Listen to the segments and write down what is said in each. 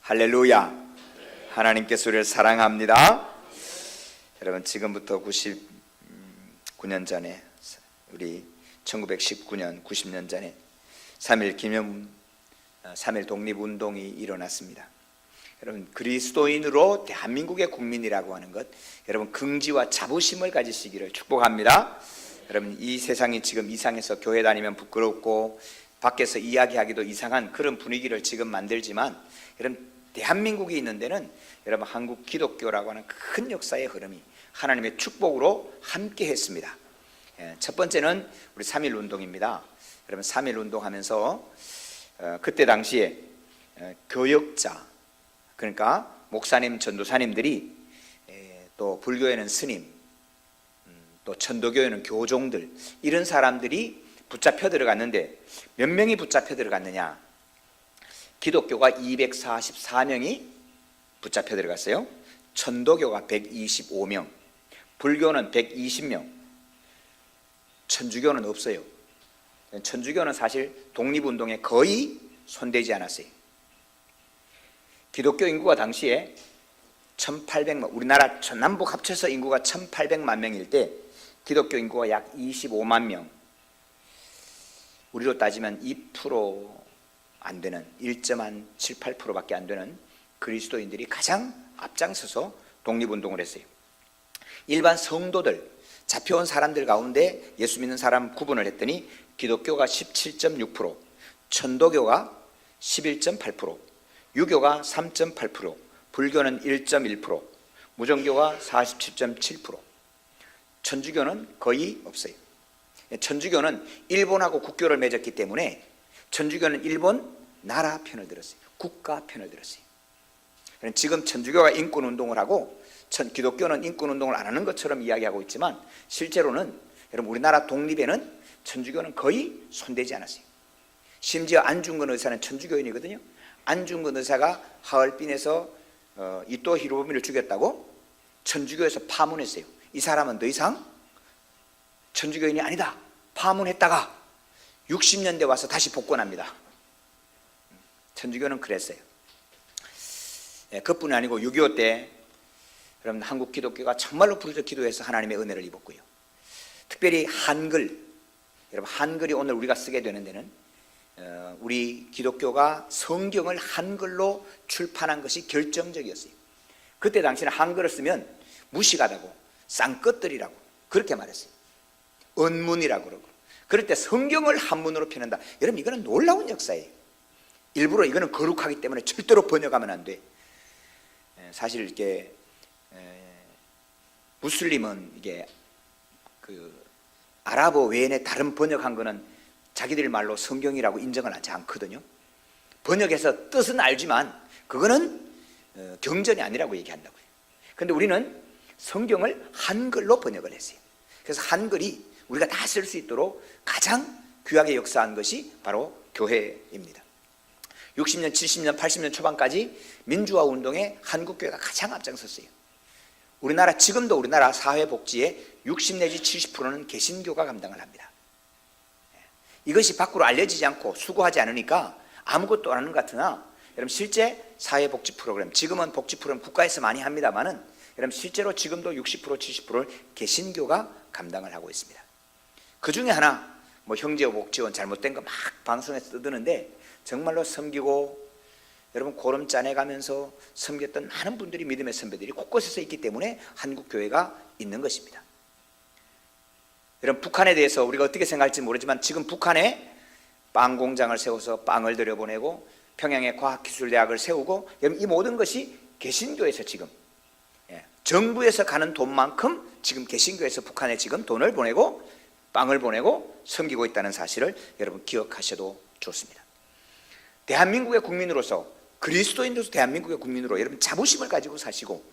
할렐루야. 하나님께서 우리를 사랑합니다. 여러분, 지금부터 99년 전에, 우리 1919년 90년 전에 3.1 기념 3.1 독립운동이 일어났습니다. 여러분, 그리스도인으로 대한민국의 국민이라고 하는 것, 여러분 긍지와 자부심을 가지시기를 축복합니다. 여러분, 이 세상이 지금 이상해서 교회 다니면 부끄럽고 밖에서 이야기하기도 이상한 그런 분위기를 지금 만들지만, 여러분 대한민국이 있는 데는 여러분 한국 기독교라고 하는 큰 역사의 흐름이 하나님의 축복으로 함께 했습니다. 첫 번째는 우리 3.1 운동입니다. 여러분 3.1 운동하면서 그때 당시에 교역자, 그러니까 목사님, 전도사님들이, 또 불교에는 스님, 또 천도교에는 교종들, 이런 사람들이 붙잡혀 들어갔는데 몇 명이 붙잡혀 들어갔느냐? 기독교가 244명이 붙잡혀 들어갔어요. 천도교가 125명, 불교는 120명, 천주교는 없어요. 천주교는 사실 독립운동에 거의 손대지 않았어요. 기독교 인구가 당시에 1800만, 우리나라 전남북 합쳐서 인구가 1800만 명일 때 기독교 인구가 약 25만 명, 우리로 따지면 2% 안 되는 1.78%밖에 안 되는 그리스도인들이 가장 앞장서서 독립운동을 했어요. 일반 성도들, 잡혀온 사람들 가운데 예수 믿는 사람 구분을 했더니 기독교가 17.6%, 천도교가 11.8%, 유교가 3.8%, 불교는 1.1%, 무정교가 47.7%, 천주교는 거의 없어요. 천주교는 일본하고 국교를 맺었기 때문에 천주교는 일본 나라 편을 들었어요. 국가 편을 들었어요. 지금 천주교가 인권운동을 하고 기독교는 인권운동을 안 하는 것처럼 이야기하고 있지만, 실제로는 여러분 우리나라 독립에는 천주교는 거의 손대지 않았어요. 심지어 안중근 의사는 천주교인이거든요. 안중근 의사가 하얼빈에서 이토 히로부미를 죽였다고 천주교에서 파문했어요. 이 사람은 더 이상 천주교인이 아니다, 파문했다가 60년대 와서 다시 복권합니다. 천주교는 그랬어요. 그뿐이 아니고 6.25 때 여러분 한국 기독교가 정말로 부르짖어 기도해서 하나님의 은혜를 입었고요. 특별히 한글, 여러분 한글이 오늘 우리가 쓰게 되는 데는 우리 기독교가 성경을 한글로 출판한 것이 결정적이었어요. 그때 당시에는 한글을 쓰면 무식하다고, 쌍꺼들이라고 그렇게 말했어요. 언문이라고 그러고, 그럴 때 성경을 한문으로 펴낸다. 여러분 이거는 놀라운 역사예요. 일부러 이거는 거룩하기 때문에 절대로 번역하면 안 돼. 사실 이게 무슬림은 이게 그 아랍어 외에 다른 번역한 거는 자기들 말로 성경이라고 인정을 하지 않거든요. 번역해서 뜻은 알지만 그거는 경전이 아니라고 얘기한다고요. 그런데 우리는 성경을 한글로 번역을 했어요. 그래서 한글이 우리가 다 쓸 수 있도록 가장 귀하게 역사한 것이 바로 교회입니다. 60년, 70년, 80년 초반까지 민주화 운동에 한국교회가 가장 앞장섰어요. 우리나라, 지금도 우리나라 사회복지의 60 내지 70%는 개신교가 감당을 합니다. 이것이 밖으로 알려지지 않고 수고하지 않으니까 아무것도 안 하는 것 같으나, 여러분 실제 사회복지 프로그램, 지금은 복지 프로그램 국가에서 많이 합니다만은 여러분 실제로 지금도 60% 70%를 개신교가 감당을 하고 있습니다. 그 중에 하나, 뭐 형제복지원 잘못된 거 막 방송에서 떠드는데 정말로 섬기고, 여러분 고름 짜내가면서 섬겼던 많은 분들이, 믿음의 선배들이 곳곳에서 있기 때문에 한국교회가 있는 것입니다. 여러분 북한에 대해서 우리가 어떻게 생각할지 모르지만 지금 북한에 빵 공장을 세워서 빵을 들여보내고 평양에 과학기술대학을 세우고, 여러분 이 모든 것이 개신교에서 지금 정부에서 가는 돈만큼 지금 개신교에서 북한에 지금 돈을 보내고 빵을 보내고 섬기고 있다는 사실을 여러분 기억하셔도 좋습니다. 대한민국의 국민으로서, 그리스도인으로서 대한민국의 국민으로 여러분 자부심을 가지고 사시고,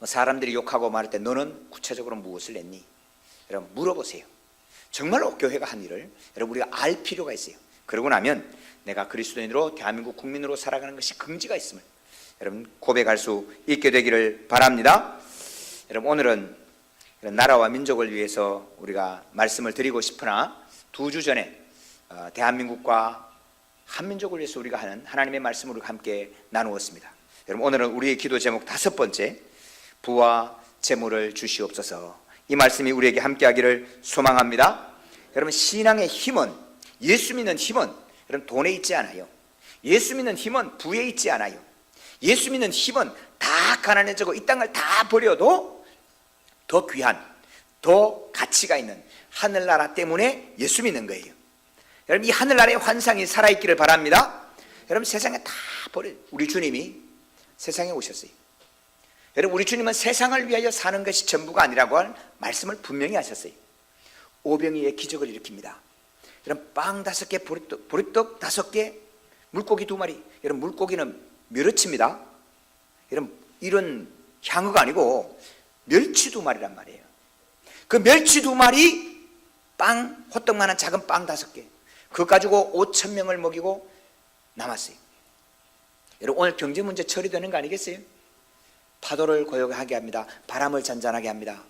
사람들이 욕하고 말할 때 너는 구체적으로 무엇을 했니? 여러분 물어보세요. 정말로 교회가 한 일을 여러분 우리가 알 필요가 있어요. 그러고 나면 내가 그리스도인으로 대한민국 국민으로 살아가는 것이 긍지가 있음을 여러분 고백할 수 있게 되기를 바랍니다. 여러분 오늘은 나라와 민족을 위해서 우리가 말씀을 드리고 싶으나 2주 전에 대한민국과 한민족을 위해서 우리가 하는 하나님의 말씀을 우리가 함께 나누었습니다. 여러분, 오늘은 우리의 기도 제목 5번째, 부와 재물을 주시옵소서. 이 말씀이 우리에게 함께 하기를 소망합니다. 여러분, 신앙의 힘은, 예수 믿는 힘은 여러분 돈에 있지 않아요. 예수 믿는 힘은 부에 있지 않아요. 예수 믿는 힘은 다 가난해지고 이 땅을 다 버려도 더 귀한, 더 가치가 있는 하늘나라 때문에 예수 믿는 거예요. 여러분, 이 하늘나라의 환상이 살아있기를 바랍니다. 여러분, 세상에 다 버려. 우리 주님이 세상에 오셨어요. 여러분, 우리 주님은 세상을 위하여 사는 것이 전부가 아니라고 할 말씀을 분명히 하셨어요. 오병이의 기적을 일으킵니다. 여러분, 빵 5개, 보리떡 5개, 물고기 2마리. 여러분, 물고기는 멸치입니다. 여러분, 이런 향어가 아니고 멸치 2마리란 말이에요. 그 멸치 2마리, 빵, 호떡만한 작은 빵 5개. 그거 가지고 5,000명을 먹이고 남았어요. 여러분, 오늘 경제 문제 처리되는 거 아니겠어요? 파도를 고요하게 합니다. 바람을 잔잔하게 합니다.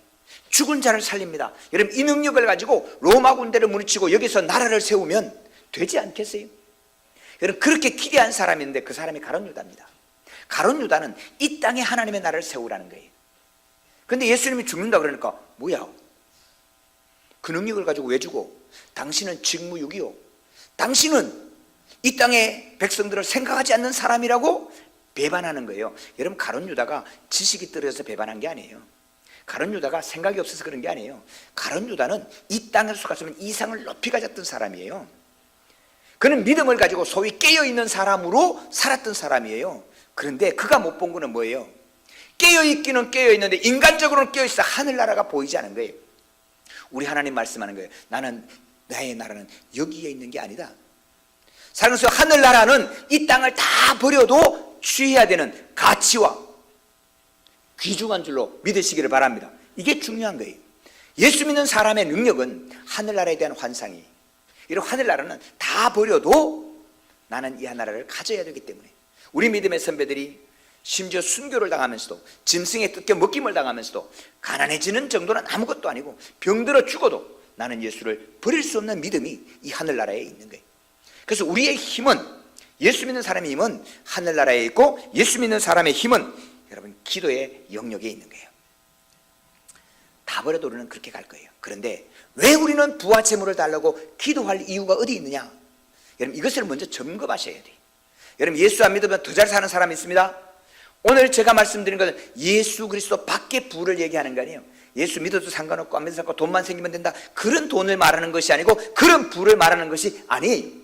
죽은 자를 살립니다. 여러분, 이 능력을 가지고 로마 군대를 물리치고 여기서 나라를 세우면 되지 않겠어요? 여러분, 그렇게 기대한 사람인데 그 사람이 가룟 유다입니다. 가룟 유다는 이 땅에 하나님의 나라를 세우라는 거예요. 그런데 예수님이 죽는다 그러니까 뭐야? 그 능력을 가지고 왜 죽어? 당신은 직무유기요. 당신은 이 땅의 백성들을 생각하지 않는 사람이라고 배반하는 거예요. 여러분, 가룟 유다가 지식이 떨어져서 배반한 게 아니에요. 가룟 유다가 생각이 없어서 그런 게 아니에요. 가룟 유다는 이 땅에서 갔으면 이상을 높이 가졌던 사람이에요. 그는 믿음을 가지고 소위 깨어있는 사람으로 살았던 사람이에요. 그런데 그가 못 본 거는 뭐예요? 깨어있기는 깨어있는데 인간적으로는 깨어있어 하늘나라가 보이지 않은 거예요. 우리 하나님 말씀하는 거예요. 나의 나라는 여기에 있는 게 아니다. 사랑해서 하늘나라는 이 땅을 다 버려도 취해야 되는 가치와 귀중한 줄로 믿으시기를 바랍니다. 이게 중요한 거예요. 예수 믿는 사람의 능력은 하늘나라에 대한 환상이에요. 이런 하늘나라는 다 버려도 나는 이 하늘나라를 가져야 되기 때문에 우리 믿음의 선배들이 심지어 순교를 당하면서도 짐승에 뜯겨 먹김을 당하면서도 가난해지는 정도는 아무것도 아니고 병들어 죽어도 나는 예수를 버릴 수 없는 믿음이 이 하늘나라에 있는 거예요. 그래서 우리의 힘은, 예수 믿는 사람의 힘은 하늘나라에 있고 예수 믿는 사람의 힘은 여러분 기도의 영역에 있는 거예요. 다 버려도 우리는 그렇게 갈 거예요. 그런데 왜 우리는 부와 재물을 달라고 기도할 이유가 어디 있느냐? 여러분, 이것을 먼저 점검하셔야 돼요. 여러분, 예수 안 믿으면 더 잘 사는 사람이 있습니다. 오늘 제가 말씀드린 것은 예수 그리스도 밖에 부를 얘기하는 거 아니에요. 예수 믿어도 상관없고 안 믿어도 상관없고 돈만 생기면 된다, 그런 돈을 말하는 것이 아니고 그런 부를 말하는 것이 아니에요.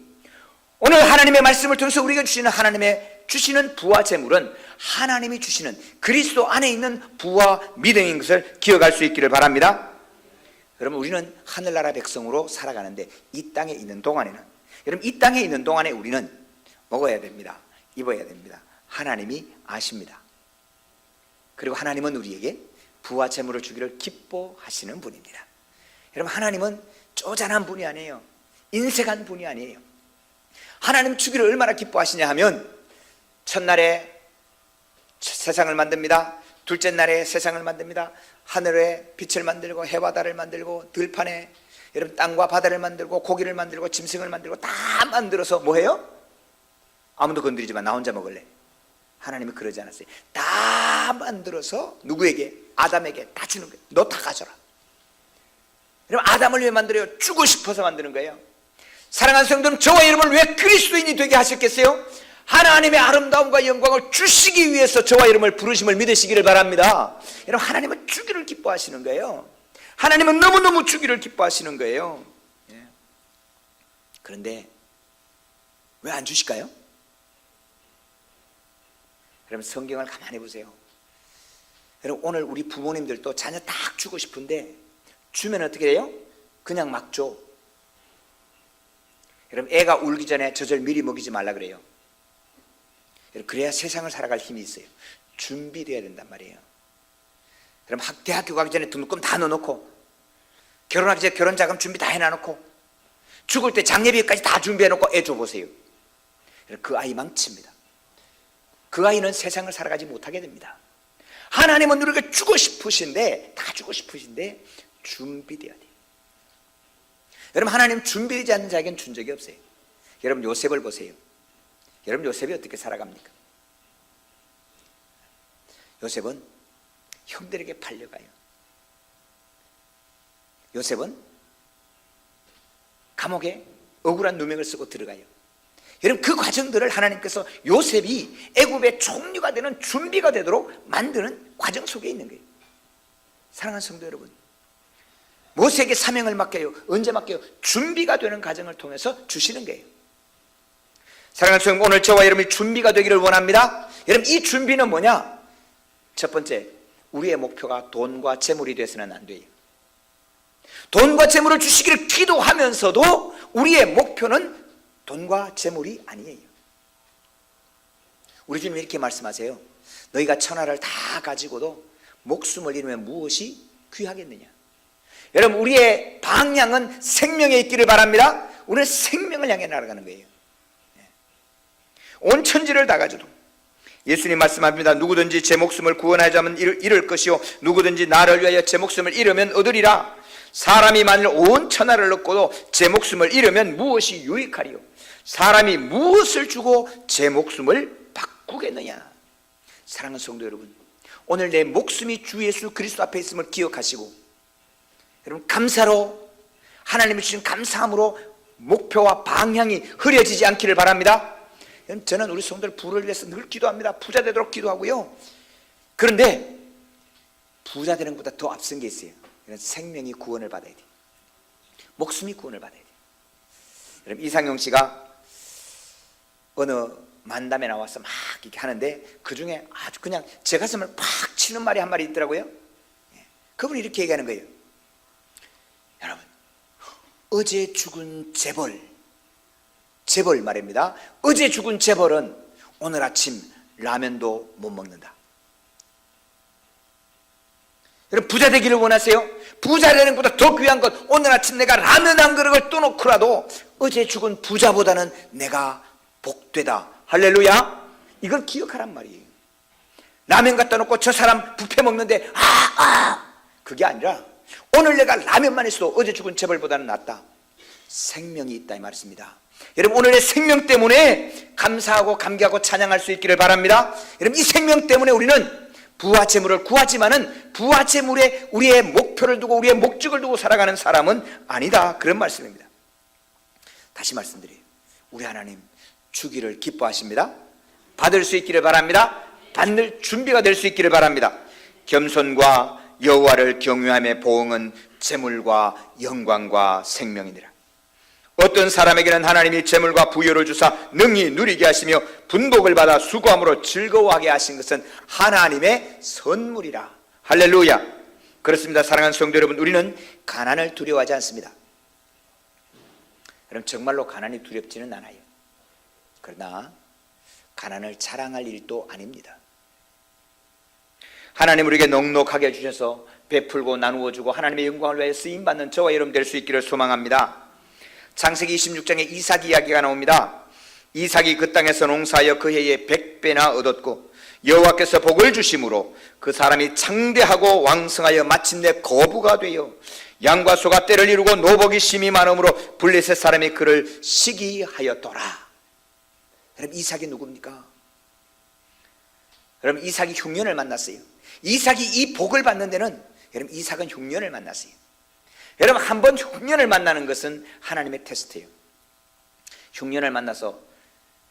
오늘 하나님의 말씀을 통해서 우리가 주시는 부와 재물은 하나님이 주시는 그리스도 안에 있는 부와 믿음인 것을 기억할 수 있기를 바랍니다. 여러분, 우리는 하늘나라 백성으로 살아가는데 이 땅에 있는 동안에는, 여러분, 이 땅에 있는 동안에 우리는 먹어야 됩니다. 입어야 됩니다. 하나님이 아십니다. 그리고 하나님은 우리에게 부와 재물을 주기를 기뻐하시는 분입니다. 여러분, 하나님은 쪼잔한 분이 아니에요. 인색한 분이 아니에요. 하나님 주기를 얼마나 기뻐하시냐 하면 첫날에 세상을 만듭니다. 둘째 날에 세상을 만듭니다. 하늘에 빛을 만들고 해와 달을 만들고 들판에 여러분 땅과 바다를 만들고 고기를 만들고 짐승을 만들고 다 만들어서 뭐해요? 아무도 건드리지 마, 나 혼자 먹을래. 하나님이 그러지 않았어요. 다 만들어서 누구에게? 아담에게 다 주는 거예요. 너 다 가져라. 여러분, 아담을 왜 만들어요? 주고 싶어서 만드는 거예요. 사랑하는 성도는 저와 여러분을 왜 그리스도인이 되게 하셨겠어요? 하나님의 아름다움과 영광을 주시기 위해서 저와 여러분을 부르심을 믿으시기를 바랍니다. 여러분, 하나님은 주기를 기뻐하시는 거예요. 하나님은 너무너무 주기를 기뻐하시는 거예요. 그런데 왜 안 주실까요? 여러분, 성경을 가만히 보세요. 여러분, 오늘 우리 부모님들도 자녀 딱 주고 싶은데 주면 어떻게 해요? 그냥 막 줘. 여러분, 애가 울기 전에 젖을 미리 먹이지 말라 그래요. 여러분, 그래야 세상을 살아갈 힘이 있어요. 준비돼야 된단 말이에요. 여러분, 대학교 가기 전에 등록금 다 넣어놓고, 결혼하기 전에 결혼자금 준비 다 해놔놓고, 죽을 때 장례비까지 다 준비해놓고 애 줘보세요. 여러분, 그 아이 망칩니다. 그 아이는 세상을 살아가지 못하게 됩니다. 하나님은 우리가 주고 싶으신데, 다 주고 싶으신데 준비돼야 돼요. 여러분, 하나님 준비되지 않는 자에게는 준 적이 없어요. 여러분, 요셉을 보세요. 여러분 요셉이 어떻게 살아갑니까? 요셉은 형들에게 팔려가요. 요셉은 감옥에 억울한 누명을 쓰고 들어가요. 여러분 그 과정들을 하나님께서 요셉이 애굽의 총리가 되는 준비가 되도록 만드는 과정 속에 있는 거예요. 사랑하는 성도 여러분, 모세에게 사명을 맡겨요. 언제 맡겨요? 준비가 되는 과정을 통해서 주시는 거예요. 사랑하는 성도 여러분, 오늘 저와 여러분이 준비가 되기를 원합니다. 여러분 이 준비는 뭐냐? 첫 번째, 우리의 목표가 돈과 재물이 돼서는 안 돼요. 돈과 재물을 주시기를 기도하면서도 우리의 목표는 돈과 재물이 아니에요. 우리 주님이 이렇게 말씀하세요. 너희가 천하를 다 가지고도 목숨을 잃으면 무엇이 귀하겠느냐? 여러분 우리의 방향은 생명에 있기를 바랍니다. 우리는 생명을 향해 날아가는 거예요. 온 천지를 다 가져도 예수님 말씀합니다. 누구든지 제 목숨을 구원하자면 잃을 것이요 누구든지 나를 위하여 제 목숨을 잃으면 얻으리라. 사람이 만일 온 천하를 얻고도 제 목숨을 잃으면 무엇이 유익하리요? 사람이 무엇을 주고 제 목숨을 바꾸겠느냐? 사랑하는 성도 여러분, 오늘 내 목숨이 주 예수 그리스도 앞에 있음을 기억하시고 여러분 감사로 하나님이 주신 감사함으로 목표와 방향이 흐려지지 않기를 바랍니다. 저는 우리 성도들 부를 위해서 늘 기도합니다. 부자 되도록 기도하고요. 그런데 부자 되는 것보다 더 앞선 게 있어요. 생명이 구원을 받아야 돼. 목숨이 구원을 받아야 돼. 여러분 이상용 씨가 어느 만담에 나와서 막 이렇게 하는데 그 중에 아주 그냥 제 가슴을 팍 치는 말이 한 말이 있더라고요. 그분이 이렇게 얘기하는 거예요. 여러분 어제 죽은 재벌 말입니다. 어제 죽은 재벌은 오늘 아침 라면도 못 먹는다. 여러분 부자 되기를 원하세요? 부자 되는 것보다 더 귀한 것, 오늘 아침 내가 라면 한 그릇을 떠놓고라도 어제 죽은 부자보다는 내가 복되다. 할렐루야. 이걸 기억하란 말이에요. 라면 갖다 놓고 저 사람 뷔페 먹는데 그게 아니라 오늘 내가 라면만 있어도 어제 죽은 재벌보다는 낫다. 생명이 있다 이 말씀입니다. 여러분 오늘의 생명 때문에 감사하고 감개하고 찬양할 수 있기를 바랍니다. 여러분 이 생명 때문에 우리는 부와 재물을 구하지만은 부와 재물에 우리의 목표를 두고 우리의 목적을 두고 살아가는 사람은 아니다. 그런 말씀입니다. 다시 말씀드려요. 우리 하나님 주기를 기뻐하십니다. 받을 수 있기를 바랍니다. 받을 준비가 될 수 있기를 바랍니다. 겸손과 여호와를 경외함의 보응은 재물과 영광과 생명이니라. 어떤 사람에게는 하나님이 재물과 부여를 주사 능히 누리게 하시며 분복을 받아 수고함으로 즐거워하게 하신 것은 하나님의 선물이라. 할렐루야. 그렇습니다. 사랑하는 성도 여러분, 우리는 가난을 두려워하지 않습니다. 여러분 정말로 가난이 두렵지는 않아요. 그러나 가난을 자랑할 일도 아닙니다. 하나님 우리에게 넉넉하게 주셔서 베풀고 나누어 주고 하나님의 영광을 위하여 쓰임받는 저와 여러분 될 수 있기를 소망합니다. 창세기 26장에 이삭 이야기가 나옵니다. 이삭이 그 땅에서 농사하여 그 해에 100배나 얻었고 여호와께서 복을 주심으로 그 사람이 창대하고 왕성하여 마침내 거부가 되어 양과 소가 떼를 이루고 노복이 심히 많음으로 블레셋 사람이 그를 시기하였더라. 여러분 이삭이 누굽니까? 여러분 이삭이 흉년을 만났어요. 이삭이 이 복을 받는 데는 여러분 이삭은 흉년을 만났어요. 여러분 한 번 흉년을 만나는 것은 하나님의 테스트예요. 흉년을 만나서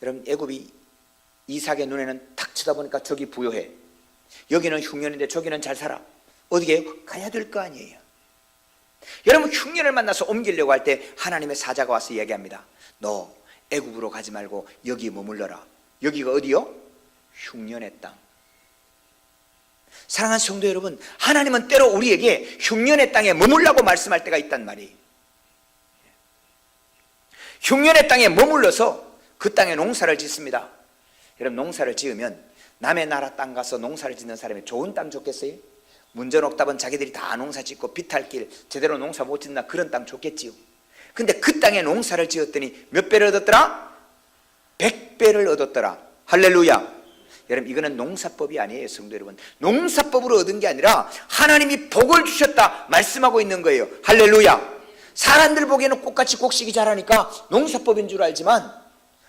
여러분 애굽이 이삭의 눈에는 탁 쳐다보니까 저기 부요해, 여기는 흉년인데 저기는 잘 살아, 어디게 가야 될 거 아니에요. 여러분 흉년을 만나서 옮기려고 할 때 하나님의 사자가 와서 이야기합니다. 너 애굽으로 가지 말고 여기 머물러라. 여기가 어디요? 흉년의 땅. 사랑하는 성도 여러분, 하나님은 때로 우리에게 흉년의 땅에 머물라고 말씀할 때가 있단 말이에요. 흉년의 땅에 머물러서 그 땅에 농사를 짓습니다. 여러분 농사를 지으면 남의 나라 땅 가서 농사를 짓는 사람이 좋은 땅 좋겠어요? 문전옥답은 자기들이 다 농사 짓고 비탈길 제대로 농사 못 짓나 그런 땅 좋겠지요. 근데 그 땅에 농사를 지었더니 몇 배를 얻었더라? 100배를 얻었더라. 할렐루야. 여러분 이거는 농사법이 아니에요. 성도 여러분, 농사법으로 얻은 게 아니라 하나님이 복을 주셨다 말씀하고 있는 거예요. 할렐루야. 사람들 보기에는 꽃같이 곡식이 자라니까 농사법인 줄 알지만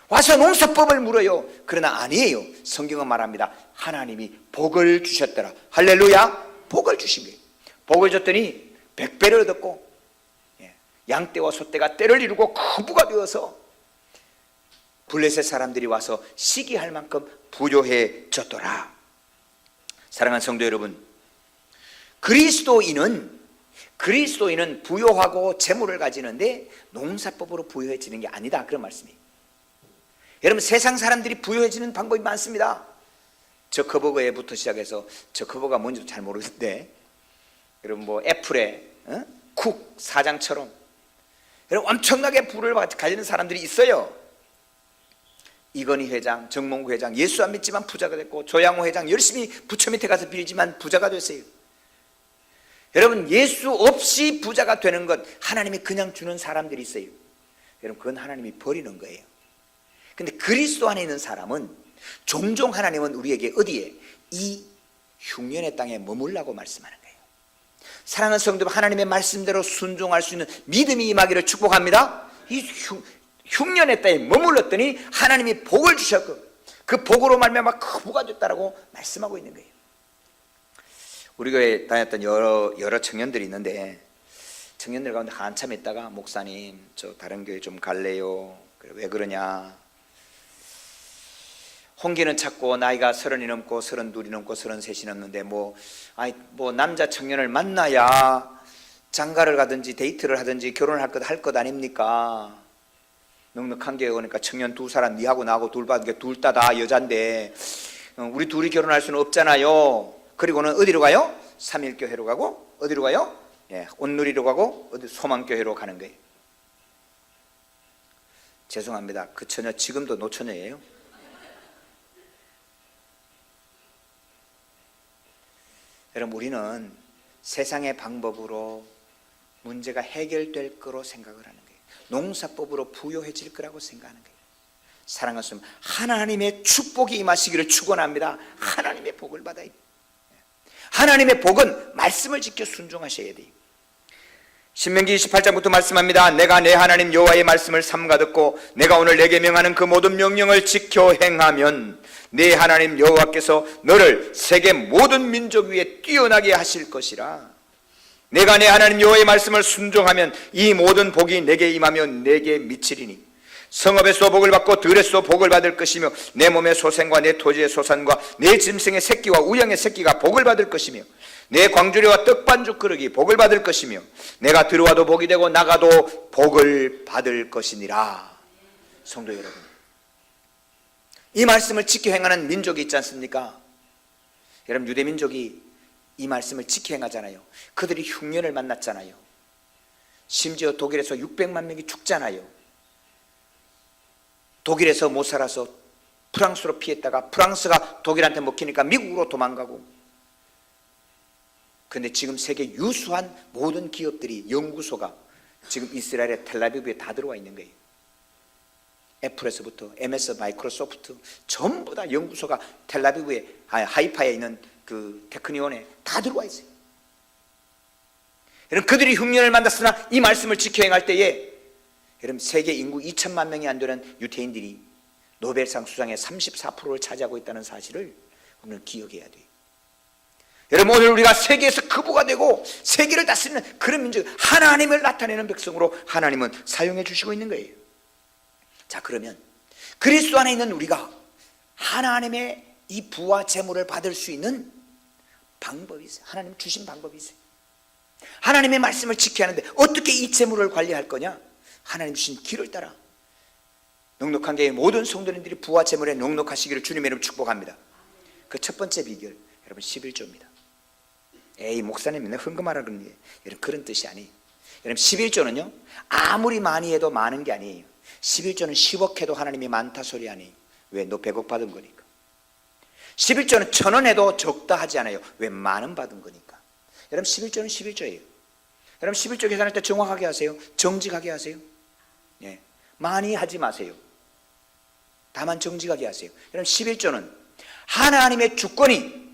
와서 농사법을 물어요. 그러나 아니에요. 성경은 말합니다. 하나님이 복을 주셨더라. 할렐루야. 복을 주신 거예요. 복을 줬더니 백배를 얻었고 양떼와 소떼가 때를 이루고 큰 부가 되어서 블레셋 사람들이 와서 시기할 만큼 부요해졌더라. 사랑하는 성도 여러분, 그리스도인은 부요하고 재물을 가지는데 농사법으로 부요해지는 게 아니다, 그런 말씀이에요. 여러분, 세상 사람들이 부요해지는 방법이 많습니다. 저커버거에부터 시작해서, 저커버거가 뭔지 잘 모르겠는데, 여러분 뭐 애플의 쿡 사장처럼 여러분 엄청나게 부를 가지는 사람들이 있어요. 이건희 회장, 정몽구 회장, 예수 안 믿지만 부자가 됐고, 조양호 회장 열심히 부처 밑에 가서 빌지만 부자가 됐어요. 여러분, 예수 없이 부자가 되는 것, 하나님이 그냥 주는 사람들이 있어요. 여러분, 그건 하나님이 버리는 거예요. 근데 그리스도 안에 있는 사람은 종종 하나님은 우리에게 어디에? 이 흉년의 땅에 머물라고 말씀하는 거예요. 사랑하는 성도, 하나님의 말씀대로 순종할 수 있는 믿음이 임하기를 축복합니다. 이 흉년의 땅에 머물렀더니 하나님이 복을 주셨고, 그 복으로 말미암아 큰 부가 됐다라고 말씀하고 있는 거예요. 우리 교회에 다녔던 여러 청년들이 있는데, 청년들 가운데 한참 있다가 목사님 저 다른 교회 좀 갈래요. 그래, 왜 그러냐? 홍기는 찾고 나이가 30이 넘고 32이 넘고 33이 넘는데 뭐 남자 청년을 만나야 장가를 가든지 데이트를 하든지 결혼을 할 것 아닙니까? 넉넉한 게 오니까 청년 두 사람, 니하고 나하고 둘 다 여잔데 우리 둘이 결혼할 수는 없잖아요. 그리고는 어디로 가요? 삼일교회로 가고, 어디로 가요? 온누리로 가고, 어디 소망교회로 가는 거예요. 죄송합니다. 그 처녀 지금도 노처녀예요. 여러분, 우리는 세상의 방법으로 문제가 해결될 거로 생각을 하는 거예요. 농사법으로 부요해질 거라고 생각하는 거예요. 사랑하는 성도, 하나님의 축복이 임하시기를 축원합니다. 하나님의 복을 받아야 돼요. 하나님의 복은 말씀을 지켜 순종하셔야 돼요. 신명기 28장부터 말씀합니다. 내가 내 하나님 여호와의 말씀을 삼가 듣고 내가 오늘 내게 명하는 그 모든 명령을 지켜 행하면 내 하나님 여호와께서 너를 세계 모든 민족 위에 뛰어나게 하실 것이라. 내가 내 하나님 여호와의 말씀을 순종하면 이 모든 복이 내게 임하며 내게 미치리니 성읍에서 복을 받고 들에서 복을 받을 것이며 내 몸의 소생과 내 토지의 소산과 내 짐승의 새끼와 우양의 새끼가 복을 받을 것이며 내 광주리와 떡반죽 그릇이 복을 받을 것이며 내가 들어와도 복이 되고 나가도 복을 받을 것이니라. 성도 여러분, 이 말씀을 지켜 행하는 민족이 있지 않습니까? 여러분, 유대민족이 이 말씀을 지켜 행하잖아요. 그들이 흉년을 만났잖아요. 심지어 독일에서 600만 명이 죽잖아요. 독일에서 못 살아서 프랑스로 피했다가 프랑스가 독일한테 먹히니까 미국으로 도망가고. 그런데 지금 세계 유수한 모든 기업들이, 연구소가 지금 이스라엘의 텔라비브에 다 들어와 있는 거예요. 애플에서부터 MS, 마이크로소프트 전부 다 연구소가 텔라비브에, 하이파에 있는 그 테크니온에 다 들어와 있어요. 여러분, 그들이 흉년을 만났으나 이 말씀을 지켜 행할 때에 여러분, 세계 인구 2천만 명이 안 되는 유태인들이 노벨상 수상의 34%를 차지하고 있다는 사실을 오늘 기억해야 돼요. 여러분, 오늘 우리가 세계에서 크부가 되고 세계를 다스리는 그런 민족, 하나님을 나타내는 백성으로 하나님은 사용해 주시고 있는 거예요. 자, 그러면 그리스도 안에 있는 우리가 하나님의 이 부와 재물을 받을 수 있는 방법이 있어요. 하나님 주신 방법이 있어요. 하나님의 말씀을 지켜야 하는데 어떻게 이 재물을 관리할 거냐? 하나님 주신 길을 따라 넉넉한 게 모든 성도님들이 부와 재물에 넉넉하시기를 주님의 이름으로 축복합니다. 그 첫 번째 비결, 여러분 11조입니다. 에이, 목사님 맨날 헌금하라 그러는 게 여러분 그런 뜻이 아니에요. 여러분 11조는요 아무리 많이 해도 많은 게 아니에요. 11조는 10억 해도 하나님이 많다 소리 아니에요. 왜? 너 100억 받은 거니까. 11조는 1000원 해도 적다 하지 않아요. 왜? 만원 받은 거니까. 여러분 11조는 11조예요. 여러분 11조 계산할 때 정확하게 하세요. 정직하게 하세요. 예, 많이 하지 마세요. 다만 정직하게 하세요. 여러분 11조는 하나님의 주권이,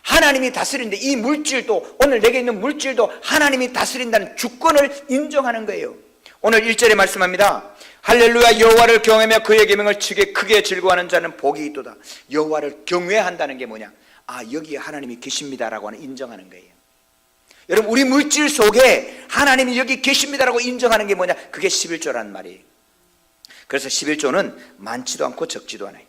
하나님이 다스리는데 이 물질도, 오늘 내게 있는 물질도 하나님이 다스린다는 주권을 인정하는 거예요. 오늘 1절에 말씀합니다. 할렐루야. 여호와를 경외하며 그의 계명을 지키게 크게 즐거워하는 자는 복이 있도다. 여호와를 경외한다는 게 뭐냐? 아, 여기에 하나님이 계십니다라고 하는 인정하는 거예요. 여러분, 우리 물질 속에 하나님이 여기 계십니다라고 인정하는 게 뭐냐? 그게 11조라는 말이에요. 그래서 11조는 많지도 않고 적지도 않아요.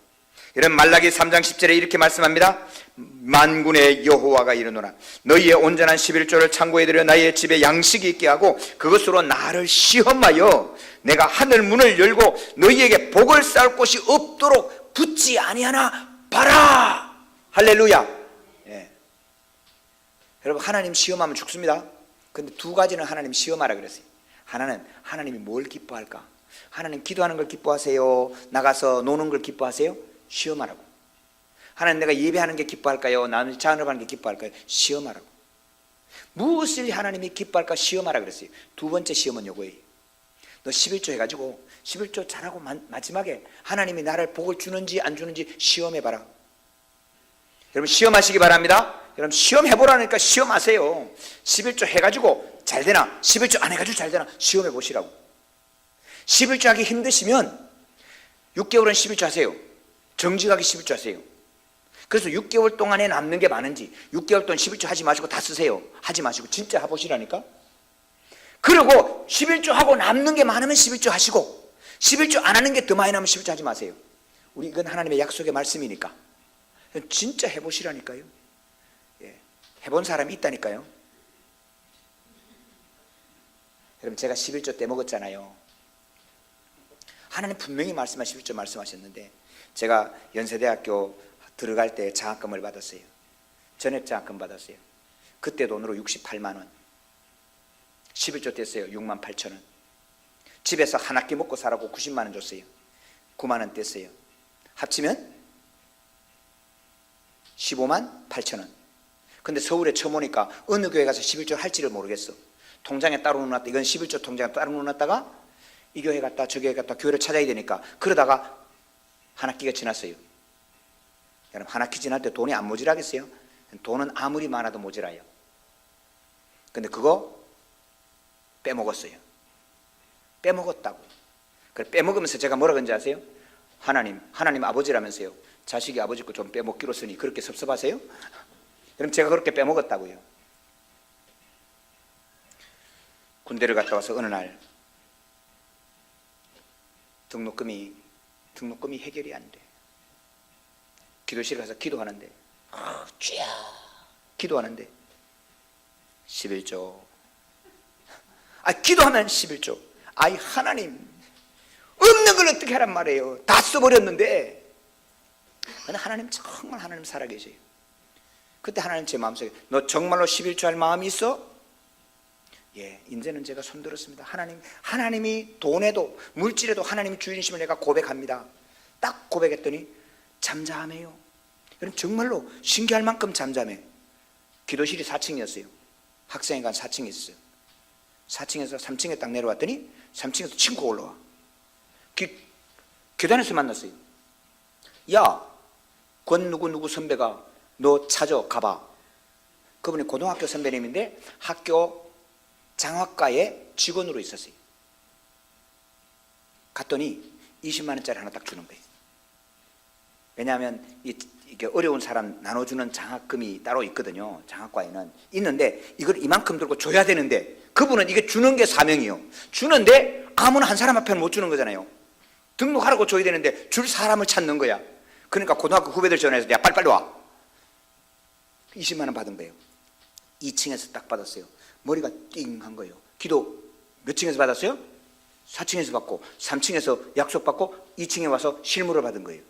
여러분, 말라기 3장 10절에 이렇게 말씀합니다. 만군의 여호와가 이르노라. 너희의 온전한 11조를 창고에 들여 나의 집에 양식이 있게 하고 그것으로 나를 시험하여 내가 하늘 문을 열고 너희에게 복을 쌓을 곳이 없도록 붙지 아니하나 봐라. 할렐루야. 예. 여러분, 하나님 시험하면 죽습니다. 근데 두 가지는 하나님 시험하라 그랬어요. 하나는 하나님이 뭘 기뻐할까? 하나님 기도하는 걸 기뻐하세요? 나가서 노는 걸 기뻐하세요? 시험하라고. 하나님 내가 예배하는 게 기뻐할까요? 나는 자언하는 게 기뻐할까요? 시험하라고. 무엇을 하나님이 기뻐할까? 시험하라 그랬어요. 두 번째 시험은 요거예요. 너 11조 해가지고 11조 잘하고 마지막에 하나님이 나를 복을 주는지 안 주는지 시험해봐라. 여러분, 시험하시기 바랍니다. 여러분, 시험해보라니까 시험하세요. 11조 해가지고 잘 되나? 11조 안 해가지고 잘 되나? 시험해보시라고. 11조 하기 힘드시면 6개월은 11조 하세요. 정직하게 11조 하세요. 그래서 6개월 동안에 남는 게 많은지 6개월 동안 11조 하지 마시고 다 쓰세요. 하지 마시고 진짜 해보시라니까. 그리고 11조 하고 남는 게 많으면 11조 하시고 11조 안 하는 게 더 많이 남으면 11조 하지 마세요. 우리 이건 하나님의 약속의 말씀이니까 진짜 해보시라니까요. 예. 해본 사람이 있다니까요. 여러분, 제가 11조 때 먹었잖아요. 하나님 분명히 11조 말씀하셨는데 제가 연세대학교 들어갈 때 장학금을 받았어요. 전액 장학금 받았어요. 그때 돈으로 68만 원. 11조 뗐어요. 6만 8천 원. 집에서 한 학기 먹고 살라고 90만 원 줬어요. 9만 원 뗐어요. 합치면 15만 8천 원. 근데 서울에 처음 오니까 어느 교회 가서 11조 할지를 모르겠어. 통장에 따로 넣어놨다. 이건 11조 통장에 따로 넣어놨다가 이 교회 갔다 저 교회 갔다 교회를 찾아야 되니까 그러다가 한 학기가 지났어요. 여러분, 한 학기 지날 때 돈이 안 모자라겠어요? 돈은 아무리 많아도 모자라요. 근데 그거 빼먹었어요. 빼먹었다고. 그걸 빼먹으면서 제가 뭐라 그런지 아세요? 하나님 아버지라면서요. 자식이 아버지 거 좀 빼먹기로 쓰니 그렇게 섭섭하세요? 그럼 제가 그렇게 빼먹었다고요. 군대를 갔다 와서 어느 날 등록금이 해결이 안 돼. 기도실에 가서 기도하는데 주야 기도하는데 11조. 기도하면 11조. 아이, 하나님 없는 걸 어떻게 하란 말이에요. 다 써버렸는데. 근데 하나님 정말 하나님 살아계세요. 그때 하나님 제 마음속에 너 정말로 11조 할 마음이 있어? 예, 이제는 제가 손들었습니다. 하나님이 돈에도 물질에도 하나님이 주인이심을 내가 고백합니다. 딱 고백했더니 잠잠해요. 여러분, 정말로 신기할 만큼 잠잠해. 기도실이 4층이었어요. 학생회관 4층에 있었어요. 4층에서 3층에 딱 내려왔더니 3층에서 친구가 올라와. 계단에서 만났어요. 야, 권 누구 선배가 너 찾아 가봐. 그분이 고등학교 선배님인데 학교 장학과에 직원으로 있었어요. 갔더니 20만 원짜리 하나 딱 주는 거예요. 왜냐하면 이게 어려운 사람 나눠주는 장학금이 따로 있거든요. 장학과에는 있는데 이걸 이만큼 들고 줘야 되는데 그분은 이게 주는 게 사명이요. 주는데 아무나 한 사람 앞에는 못 주는 거잖아요. 등록하라고 줘야 되는데 줄 사람을 찾는 거야. 그러니까 고등학교 후배들 전화해서 야, 빨리 와. 20만 원 받은 거예요. 2층에서 딱 받았어요. 머리가 띵한 거예요. 기도 몇 층에서 받았어요? 4층에서 받고 3층에서 약속 받고 2층에 와서 실물을 받은 거예요.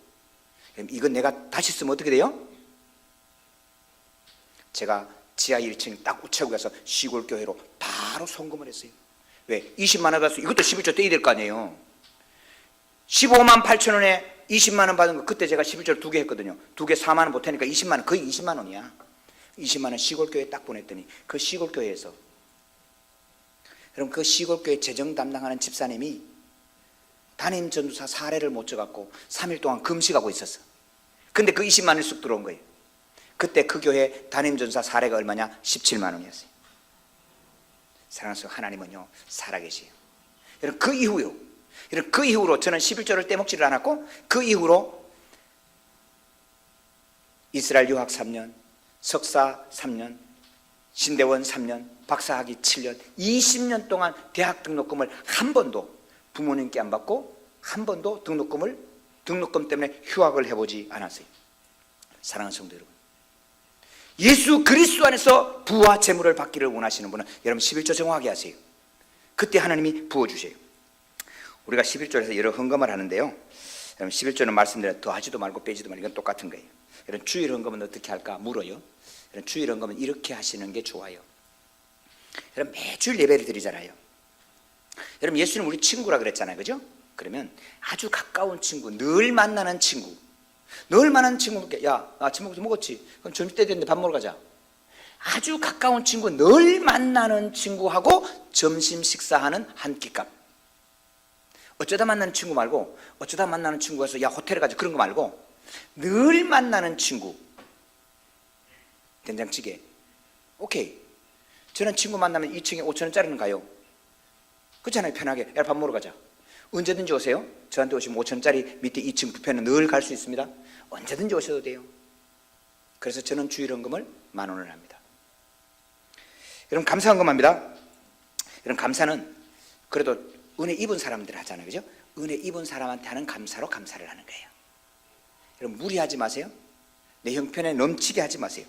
이건 내가 다시 쓰면 어떻게 돼요? 제가 지하 1층 딱 우체국 가서 시골 교회로 바로 송금을 했어요. 왜? 20만 원 받았어요. 이것도 11조 떼야 될 거 아니에요. 15만 8천 원에 20만 원 받은 거 그때 제가 11조를 2개 했거든요. 2개 4만 원 못하니까 20만 원, 거의 20만 원이야. 20만 원 시골 교회에 딱 보냈더니 그 시골 교회에서 그럼 그 시골 교회 재정 담당하는 집사님이 담임 전도사 사례를 못 져갖고 3일 동안 금식하고 있었어. 근데 그 20만 원이 쑥 들어온 거예요. 그때 그 교회 담임 전도사 사례가 얼마냐? 17만 원이었어요. 사랑하는 하나님은요 살아계세요. 여러분, 그 이후요 그 이후로 저는 11조를 떼먹지를 않았고, 그 이후로 이스라엘 유학 3년, 석사 3년, 신대원 3년, 박사학위 7년, 20년 동안 대학 등록금을 한 번도 부모님께 안 받고 한 번도 등록금 때문에 휴학을 해보지 않았어요. 사랑하는 성도 여러분, 예수 그리스도 안에서 부와 재물을 받기를 원하시는 분은 여러분 11조 정확하게 하세요. 그때 하나님이 부어주세요. 우리가 11조에서 여러 헌금을 하는데요, 여러분 11조는 말씀드린 더하지도 말고 빼지도 말고 이건 똑같은 거예요. 여러분 주일 헌금은 어떻게 할까 물어요. 여러분 주일 헌금은 이렇게 하시는 게 좋아요. 여러분 매주일 예배를 드리잖아요. 여러분 예수는 우리 친구라 그랬잖아요, 그죠? 그러면 아주 가까운 친구, 늘 만나는 친구, 늘 만나는 친구께 야, 아침 먹었지? 그럼 점심때 됐는데 밥 먹으러 가자. 아주 가까운 친구, 늘 만나는 친구하고 점심 식사하는 한 끼값. 어쩌다 만나는 친구 말고, 어쩌다 만나는 친구에서 야 호텔에 가자 그런 거 말고, 늘 만나는 친구, 된장찌개. 오케이, 저는 친구 만나면 2층에 5,000원짜리는 가요. 그렇잖아요. 편하게 야 밥 먹으러 가자. 언제든지 오세요. 저한테 오시면 5,000원짜리 밑에 2층 뷔페는 늘 갈 수 있습니다. 언제든지 오셔도 돼요. 그래서 저는 주일 헌금을 10,000원을 합니다. 여러분 감사 헌금합니다. 여러분 감사는 그래도 은혜 입은 사람들 하잖아요, 그죠? 은혜 입은 사람한테 하는 감사로 감사를 하는 거예요. 여러분 무리하지 마세요. 내 형편에 넘치게 하지 마세요.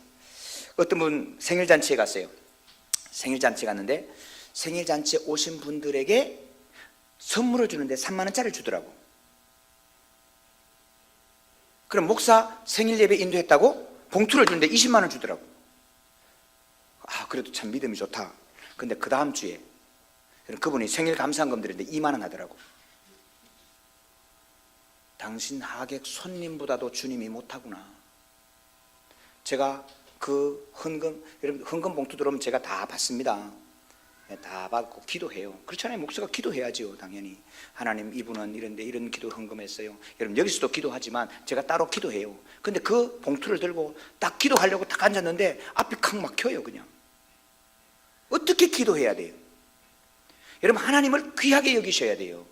어떤 분 생일잔치에 갔어요. 생일잔치에 갔는데 생일잔치에 오신 분들에게 선물을 주는데 30,000원짜리를 주더라고. 그럼 목사 생일 예배 인도했다고 봉투를 주는데 200,000원 주더라고. 그래도 참 믿음이 좋다. 근데 그 다음 주에 그분이 생일 감사한금 드렸는데 20,000원 하더라고. 당신 하객 손님보다도 주님이 못하구나. 제가 그 헌금, 여러분 헌금 봉투 들어오면 제가 다 받습니다. 다 받고 기도해요. 그렇잖아요. 목사가 기도해야지요. 당연히 하나님 이분은 이런데 이런 기도 헌금했어요. 여러분 여기서도 기도하지만 제가 따로 기도해요. 근데 그 봉투를 들고 딱 기도하려고 딱 앉았는데 앞이 칵 막혀요. 그냥 어떻게 기도해야 돼요? 여러분 하나님을 귀하게 여기셔야 돼요.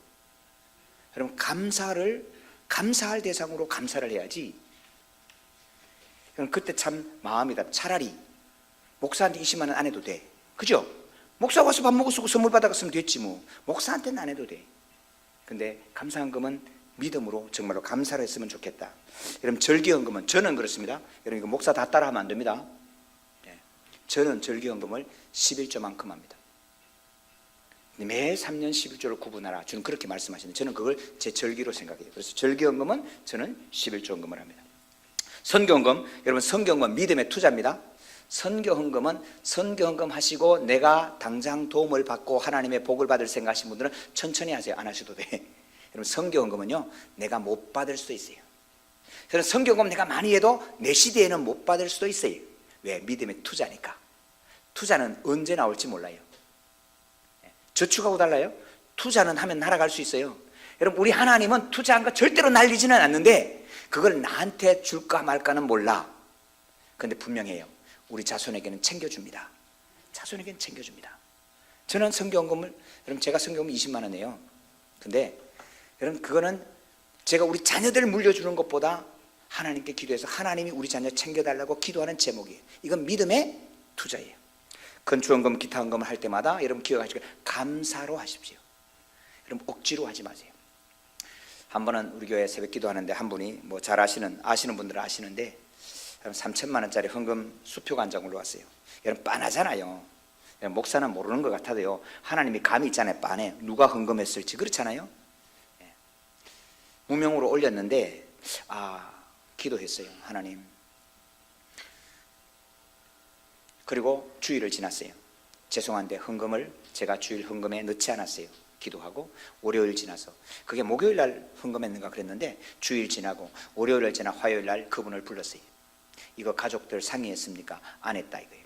여러분 감사할 대상으로 감사를 해야지. 여러분 그때 참 마음이다. 차라리 목사한테 200,000원 안 해도 돼. 그죠? 목사 와서 밥 먹고 쓰고 선물 받아갔으면 됐지 뭐. 목사한테는 안 해도 돼. 근데 감사헌금은 믿음으로 정말로 감사를 했으면 좋겠다. 여러분 절기헌금은 저는 그렇습니다. 여러분 이거 목사 다 따라하면 안 됩니다. 저는 절기헌금을 11조만큼 합니다. 매 3년 11조를 구분하라. 저는 그렇게 말씀하시는데 저는 그걸 제 절기로 생각해요. 그래서 절기헌금은 저는 11조 헌금을 합니다. 선교헌금, 여러분 선교헌금은 믿음의 투자입니다. 선교헌금은 선교헌금 하시고 내가 당장 도움을 받고 하나님의 복을 받을 생각하신 분들은 천천히 하세요. 안 하셔도 돼. 여러분 선교헌금은요 내가 못 받을 수도 있어요. 그래서 선교헌금 내가 많이 해도 내 시대에는 못 받을 수도 있어요. 왜? 믿음의 투자니까. 투자는 언제 나올지 몰라요. 저축하고 달라요. 투자는 하면 날아갈 수 있어요. 여러분 우리 하나님은 투자한 거 절대로 날리지는 않는데 그걸 나한테 줄까 말까는 몰라. 그런데 분명해요. 우리 자손에게는 챙겨줍니다. 자손에게는 챙겨줍니다. 저는 선교헌금을, 여러분 제가 선교헌금 200,000원 해요. 근데 여러분 그거는 제가 우리 자녀들 물려주는 것보다 하나님께 기도해서 하나님이 우리 자녀 챙겨달라고 기도하는 제목이에요. 이건 믿음의 투자예요. 건축헌금, 기타헌금을 할 때마다 여러분 기억하시고 감사로 하십시오. 여러분 억지로 하지 마세요. 한 번은 우리 교회 새벽 기도하는데 한 분이 뭐 잘 아시는 분들은 아시는데 3,000,000원짜리 헌금 수표가 한 장 올라왔어요. 여러분 빤하잖아요. 목사는 모르는 것 같아도요 하나님이 감이 있잖아요. 빤해. 누가 헌금했을지. 그렇잖아요. 무명으로 올렸는데 기도했어요. 하나님. 그리고 주일을 지났어요. 죄송한데 헌금을 제가 주일 헌금에 넣지 않았어요. 기도하고 월요일 지나서, 그게 목요일 날 헌금했는가 그랬는데 주일 지나고 월요일 지나 화요일 날 그분을 불렀어요. 이거 가족들 상의했습니까? 안 했다 이거예요.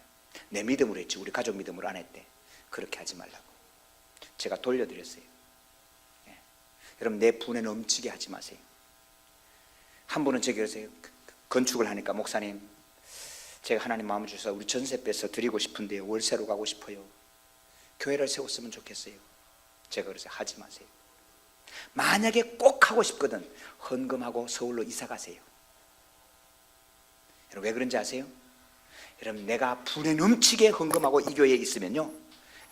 내 믿음으로 했지 우리 가족 믿음으로 안 했대. 그렇게 하지 말라고 제가 돌려드렸어요. 여러분 내 분에 넘치게 하지 마세요. 한 분은 제게 그러세요. 건축을 하니까 목사님 제가 하나님 마음을 주셔서 우리 전세 빼서 드리고 싶은데 월세로 가고 싶어요. 교회를 세웠으면 좋겠어요. 제가 그래서 하지 마세요. 만약에 꼭 하고 싶거든 헌금하고 서울로 이사 가세요. 여러분 왜 그런지 아세요? 여러분 내가 불에 넘치게 헌금하고 이 교회에 있으면요,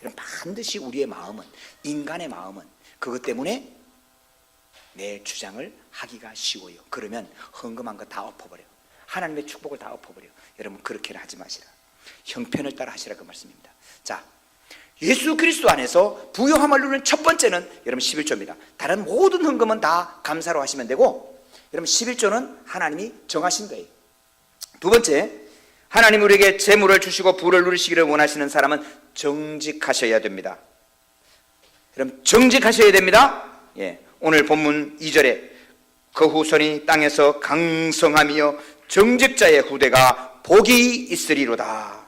여러분 반드시 우리의 마음은, 인간의 마음은 그것 때문에 내 주장을 하기가 쉬워요. 그러면 헌금한 거 다 엎어버려. 하나님의 축복을 다 엎어버려. 여러분 그렇게는 하지 마시라. 형편을 따라 하시라 그 말씀입니다. 자, 예수 그리스도 안에서 부요함을 누리는 첫 번째는 여러분 11조입니다. 다른 모든 헌금은 다 감사로 하시면 되고, 여러분 11조는 하나님이 정하신 거예요. 두 번째, 하나님 우리에게 재물을 주시고 부를 누리시기를 원하시는 사람은 정직하셔야 됩니다. 여러분 정직하셔야 됩니다. 예, 오늘 본문 2절에 그 후손이 땅에서 강성하며 정직자의 후대가 복이 있으리로다.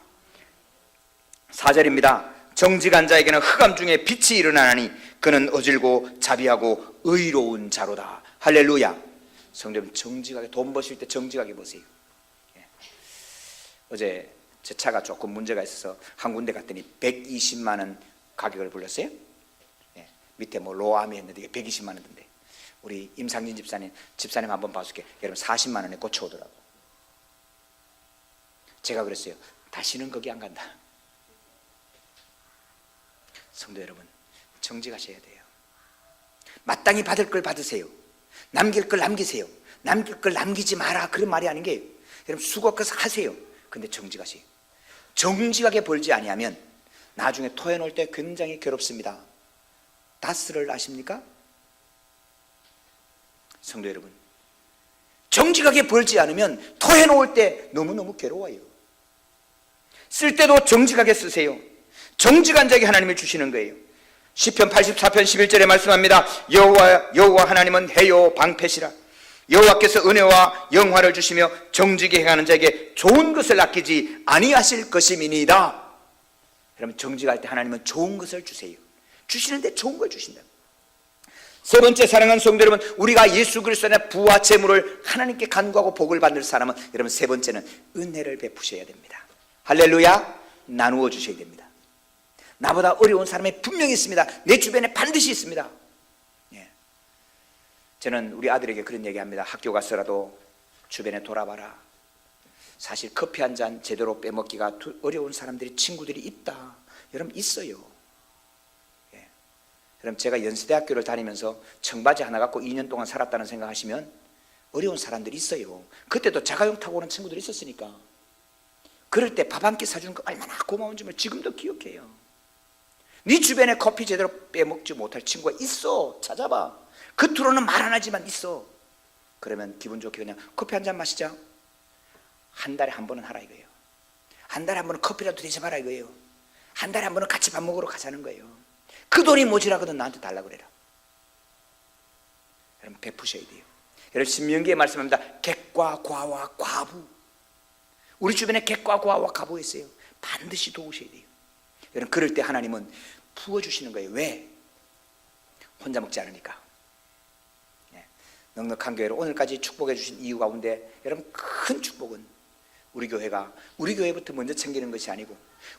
4절입니다. 정직한 자에게는 흑암 중에 빛이 일어나니 그는 어질고 자비하고 의로운 자로다. 할렐루야. 성도님 정직하게, 돈 버실 때 정직하게 버세요. 예. 어제 제 차가 조금 문제가 있어서 한 군데 갔더니 120만 원 가격을 불렀어요. 예. 밑에 뭐 로암이 했는데 이게 120만 원인데, 우리 임상진 집사님 한번 봐줄게. 여러분 40만 원에 고쳐오더라고. 제가 그랬어요. 다시는 거기 안 간다. 성도 여러분 정직하셔야 돼요. 마땅히 받을 걸 받으세요. 남길 걸 남기세요. 남길 걸 남기지 마라 그런 말이 아닌 게, 여러분 수고해서 하세요. 근데 정직하세요. 정직하게 벌지 아니하면 나중에 토해놓을 때 굉장히 괴롭습니다. 다스를 아십니까? 성도 여러분 정직하게 벌지 않으면 토해놓을 때 너무너무 괴로워요. 쓸 때도 정직하게 쓰세요. 정직한 자에게 하나님을 주시는 거예요. 시편 84편 11절에 말씀합니다. 여호와 하나님은 해요 방패시라. 여호와께서 은혜와 영화를 주시며 정직히 행하는 자에게 좋은 것을 아끼지 아니하실 것임이니이다. 여러분 정직할 때 하나님은 좋은 것을 주세요. 주시는데 좋은 걸 주신다. 세 번째, 사랑하는 성도 여러분, 우리가 예수 그리스도 안에 부와 재물을 하나님께 간구하고 복을 받는 사람은, 여러분 세 번째는 은혜를 베푸셔야 됩니다. 할렐루야. 나누어 주셔야 됩니다. 나보다 어려운 사람이 분명히 있습니다. 내 주변에 반드시 있습니다. 예. 저는 우리 아들에게 그런 얘기합니다. 학교 가서라도 주변에 돌아봐라. 사실 커피 한 잔 제대로 빼먹기가 어려운 사람들이, 친구들이 있다. 여러분 있어요. 예. 그럼 제가 연세대학교를 다니면서 청바지 하나 갖고 2년 동안 살았다는 생각하시면 어려운 사람들이 있어요. 그때도 자가용 타고 오는 친구들이 있었으니까. 그럴 때 밥 한 끼 사주는 거 얼마나 고마운 점을 지금도 기억해요. 네 주변에 커피 제대로 빼먹지 못할 친구가 있어. 찾아봐. 겉으로는 말 안 하지만 있어. 그러면 기분 좋게 그냥 커피 한 잔 마시자. 한 달에 한 번은 하라 이거예요. 한 달에 한 번은 커피라도 대접하라 이거예요. 한 달에 한 번은 같이 밥 먹으러 가자는 거예요. 그 돈이 모자라거든 나한테 달라 그래라. 여러분 베푸셔야 돼요. 여러분 신명기에 말씀합니다. 객과 과와 과부. 우리 주변에 객과 과와 과부 있어요. 반드시 도우셔야 돼요. 여러분 그럴 때 하나님은 부어주시는 거예요. 왜? 혼자 먹지 않으니까. 예. 넉넉한 교회를 오늘까지 축복해 주신 이유 가운데 여러분 큰 축복은 우리 교회가 우리 교회부터 먼저 챙기는 것이 아니고,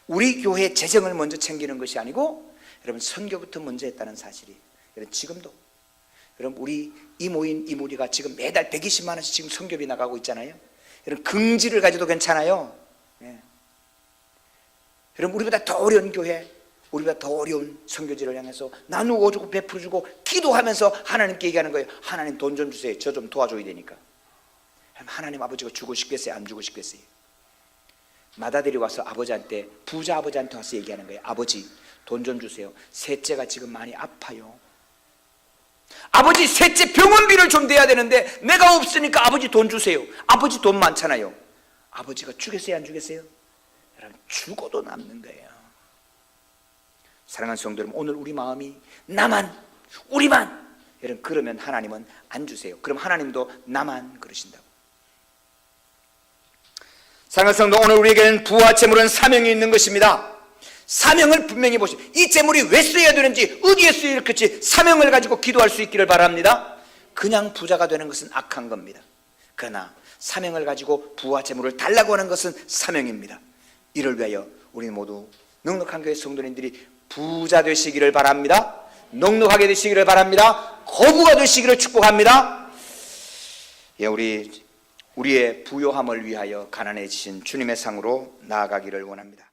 우리 교회 재정을 먼저 챙기는 것이 아니고, 여러분 선교부터 먼저 했다는 사실이, 여러분 지금도 여러분 우리 이 모인 이 무리가 지금 매달 120만 원씩 지금 선교비 나가고 있잖아요. 여러분 긍지를 가져도 괜찮아요. 예. 여러분 우리보다 더 어려운 교회, 우리보다 더 어려운 선교지를 향해서 나누고 주고 베풀어주고 기도하면서 하나님께 얘기하는 거예요. 하나님 돈 좀 주세요. 저 좀 도와줘야 되니까. 하나님 아버지가 주고 싶겠어요? 안 주고 싶겠어요? 맏아들이 와서 아버지한테, 부자 아버지한테 와서 얘기하는 거예요. 아버지 돈 좀 주세요. 셋째가 지금 많이 아파요. 아버지 셋째 병원비를 좀 내야 되는데 내가 없으니까 아버지 돈 주세요. 아버지 돈 많잖아요. 아버지가 주겠어요? 안 주겠어요? 여러분 죽어도 남는 거예요. 사랑하는 성도 여러분, 오늘 우리 마음이 나만, 우리만, 여러분 그러면 하나님은 안 주세요. 그럼 하나님도 나만 그러신다고. 사랑하는 성도, 오늘 우리에게는 부와 재물은 사명이 있는 것입니다. 사명을 분명히 보시오. 이 재물이 왜 써야 되는지, 어디에 쓰여야 될지 사명을 가지고 기도할 수 있기를 바랍니다. 그냥 부자가 되는 것은 악한 겁니다. 그러나 사명을 가지고 부와 재물을 달라고 하는 것은 사명입니다. 이를 위하여 우리 모두 넉넉한 교회 성도님들이 부자 되시기를 바랍니다. 넉넉하게 되시기를 바랍니다. 거부가 되시기를 축복합니다. 예, 우리의 부요함을 위하여 가난해지신 주님의 상으로 나아가기를 원합니다.